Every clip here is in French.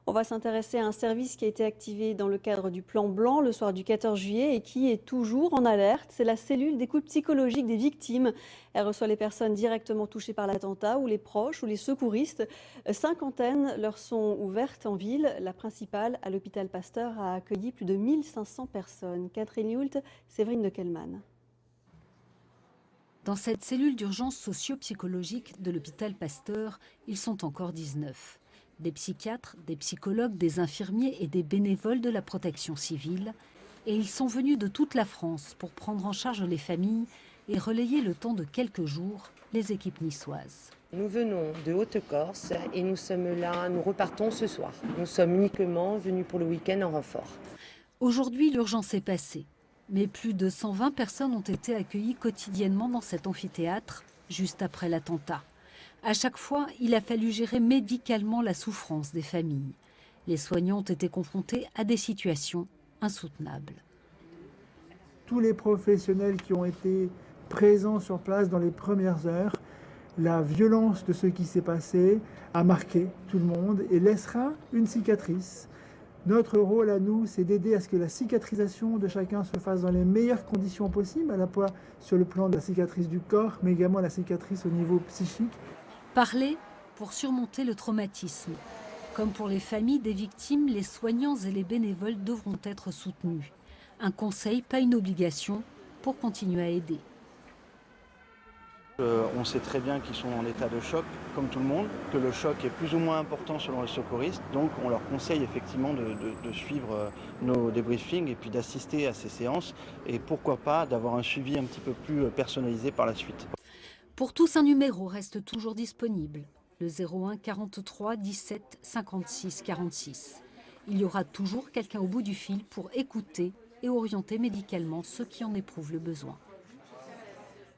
On va s'intéresser à un service qui a été activé dans le cadre du plan blanc le soir du 14 juillet et qui est toujours en alerte. C'est la cellule d'écoute psychologique des victimes. Elle reçoit les personnes directement touchées par l'attentat ou les proches ou les secouristes. 5 antennes leur sont ouvertes en ville. La principale, à l'hôpital Pasteur, a accueilli plus de 1500 personnes. Catherine Hult, Séverine de Kellman. Dans cette cellule d'urgence socio-psychologique de l'hôpital Pasteur, ils sont encore 19. Des psychiatres, des psychologues, des infirmiers et des bénévoles de la protection civile. Et ils sont venus de toute la France pour prendre en charge les familles et relayer le temps de quelques jours les équipes niçoises. Nous venons de Haute-Corse et nous sommes là, nous repartons ce soir. Nous sommes uniquement venus pour le week-end en renfort. Aujourd'hui, l'urgence est passée. Mais plus de 120 personnes ont été accueillies quotidiennement dans cet amphithéâtre, juste après l'attentat. À chaque fois, il a fallu gérer médicalement la souffrance des familles. Les soignants ont été confrontés à des situations insoutenables. Tous les professionnels qui ont été présents sur place dans les premières heures, la violence de ce qui s'est passé a marqué tout le monde et laissera une cicatrice. Notre rôle à nous, c'est d'aider à ce que la cicatrisation de chacun se fasse dans les meilleures conditions possibles, à la fois sur le plan de la cicatrice du corps, mais également la cicatrice au niveau psychique. Parler pour surmonter le traumatisme. Comme pour les familles des victimes, les soignants et les bénévoles devront être soutenus. Un conseil, pas une obligation, pour continuer à aider. On sait très bien qu'ils sont en état de choc, comme tout le monde, que le choc est plus ou moins important selon les secouristes. Donc on leur conseille effectivement de suivre nos débriefings et puis d'assister à ces séances. Et pourquoi pas d'avoir un suivi un petit peu plus personnalisé par la suite. Pour tous, un numéro reste toujours disponible, le 01 43 17 56 46. Il y aura toujours quelqu'un au bout du fil pour écouter et orienter médicalement ceux qui en éprouvent le besoin.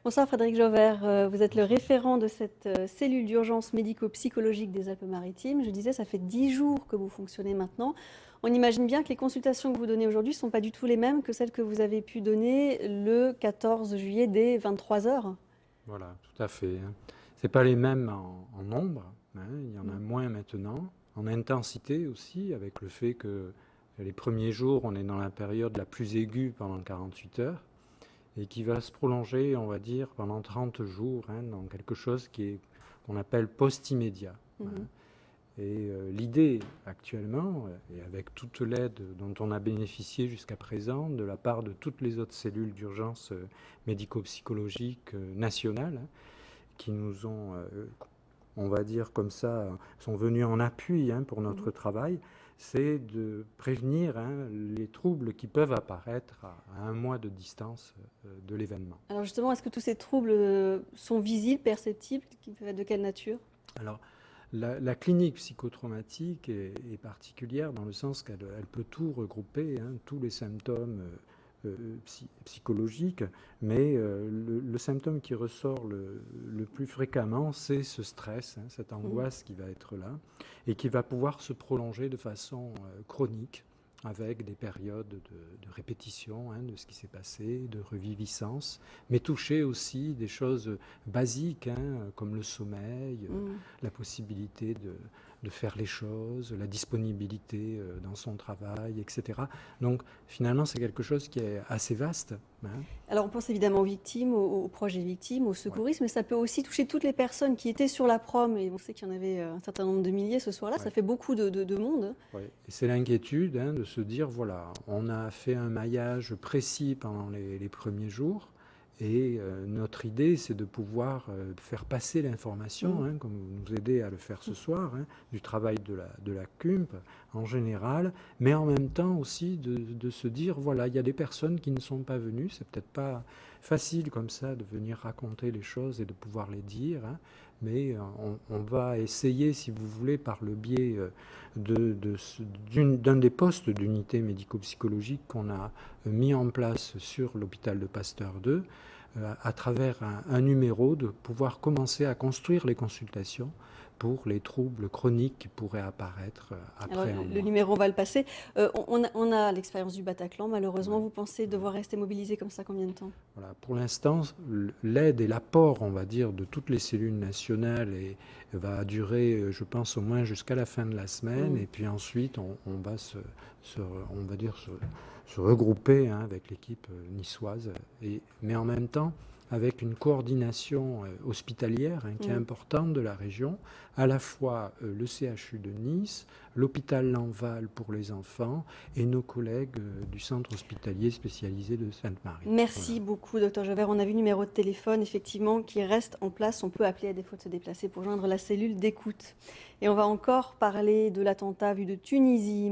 Bonsoir Frédéric Jauvert, vous êtes le référent de cette cellule d'urgence médico-psychologique des Alpes-Maritimes. Je disais, ça fait 10 jours que vous fonctionnez maintenant. On imagine bien que les consultations que vous donnez aujourd'hui ne sont pas du tout les mêmes que celles que vous avez pu donner le 14 juillet dès 23 heures. Voilà, tout à fait. Ce n'est pas les mêmes en nombre, il y en a moins maintenant, en intensité aussi, avec le fait que les premiers jours, on est dans la période la plus aiguë pendant 48 heures, et qui va se prolonger, on va dire, pendant 30 jours, dans quelque chose qu'on appelle post-immédiat. Et l'idée actuellement, et avec toute l'aide dont on a bénéficié jusqu'à présent de la part de toutes les autres cellules d'urgence médico-psychologiques nationales, qui nous ont, on va dire comme ça, sont venus en appui pour notre travail, c'est de prévenir les troubles qui peuvent apparaître à un mois de distance de l'événement. Alors justement, est-ce que tous ces troubles sont visibles, perceptibles, de quelle nature ? Alors, la clinique psychotraumatique est particulière dans le sens qu'elle peut tout regrouper, tous les symptômes psychologiques, mais le symptôme qui ressort le plus fréquemment, c'est ce stress, cette angoisse qui va être là et qui va pouvoir se prolonger de façon chronique avec des périodes de répétition de ce qui s'est passé, de reviviscence, mais toucher aussi des choses basiques comme le sommeil, la possibilité de faire les choses, la disponibilité dans son travail, etc. Donc finalement, c'est quelque chose qui est assez vaste. Alors on pense évidemment aux victimes, aux proches des victimes, aux secouristes, mais ça peut aussi toucher toutes les personnes qui étaient sur la prom, et on sait qu'il y en avait un certain nombre de milliers ce soir-là, ça fait beaucoup de monde. Oui. Et c'est l'inquiétude de se dire, voilà, on a fait un maillage précis pendant les premiers jours, et notre idée, c'est de pouvoir faire passer l'information, comme vous nous aidez à le faire ce soir, du travail de la CUMP en général, mais en même temps aussi de se dire, voilà, il y a des personnes qui ne sont pas venues, c'est peut-être pas facile comme ça de venir raconter les choses et de pouvoir les dire, mais on va essayer, si vous voulez, par le biais d'un des postes d'unité médico-psychologique qu'on a mis en place sur l'hôpital de Pasteur 2, à travers un numéro, de pouvoir commencer à construire les consultations pour les troubles chroniques qui pourraient apparaître après Alors, un le mois. numéro, on va le passer. On a l'expérience du Bataclan, malheureusement. Vous pensez devoir rester mobilisé comme ça combien de temps? Voilà. Pour l'instant, l'aide et l'apport, on va dire, de toutes les cellules nationales va durer, je pense, au moins jusqu'à la fin de la semaine. Et puis ensuite, on va on va dire, se regrouper avec l'équipe niçoise. Mais en même temps, avec une coordination hospitalière qui est importante de la région, à la fois le CHU de Nice, l'hôpital Lanval pour les enfants et nos collègues du centre hospitalier spécialisé de Sainte-Marie. Merci beaucoup, Dr Javert. On a vu le numéro de téléphone, effectivement, qui reste en place. On peut appeler à défaut de se déplacer pour joindre la cellule d'écoute. Et on va encore parler de l'attentat vu de Tunisie.